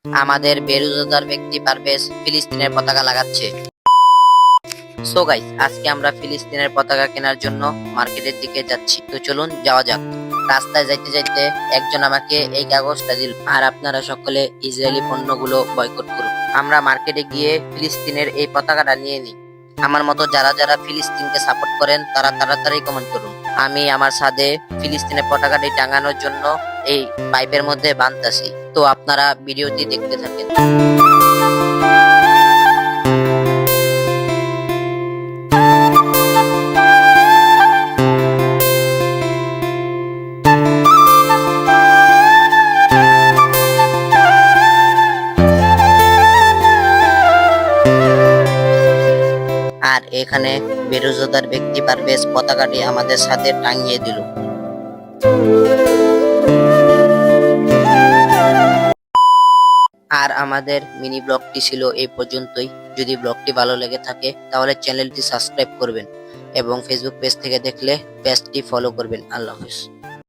আমাদের বেরোজগার ব্যক্তি পারভেজ ফিলিস্তিনের পতাকা লাগাচ্ছে। সো গাইস, আজকে আমরা ফিলিস্তিনের পতাকা কেনার জন্য মার্কেটের দিকে যাচ্ছি। তো চলুন যাওয়া যাক। রাস্তায় যাইতে যাইতে একজন আমাকে এই কাগজটা দিল, আর আপনারা সকলে ইসরায়েলি পণ্যগুলো বয়কট করুন। আমরা মার্কেটে গিয়ে ফিলিস্তিনের এই পতাকাটা নিয়ে নিই। আমার মতো যারা যারা ফিলিস্তিনকে সাপোর্ট করেন তারা তাড়াতাড়ি কমেন্ট করুন। আমি আমার ছাদে ফিলিস্তিনের পতাকাটি টাঙানোর জন্য এই পাইপের মধ্যে বাঁধতাছি। তো আপনারা ভিডিওটি দেখতে থাকেন। আর এখানে বেরোজগার ব্যক্তি পারভেজ পতাকাটি আমাদের সাথে টাঙিয়ে দিল। আর আমাদের মিনি ব্লগটি ছিল এই পর্যন্তই। যদি ব্লগটি ভালো লেগে থাকে তাহলে চ্যানেলটি সাবস্ক্রাইব করবেন এবং ফেসবুক পেজ থেকে দেখলে পেজটি ফলো করবেন। আল্লাহ হাফেজ।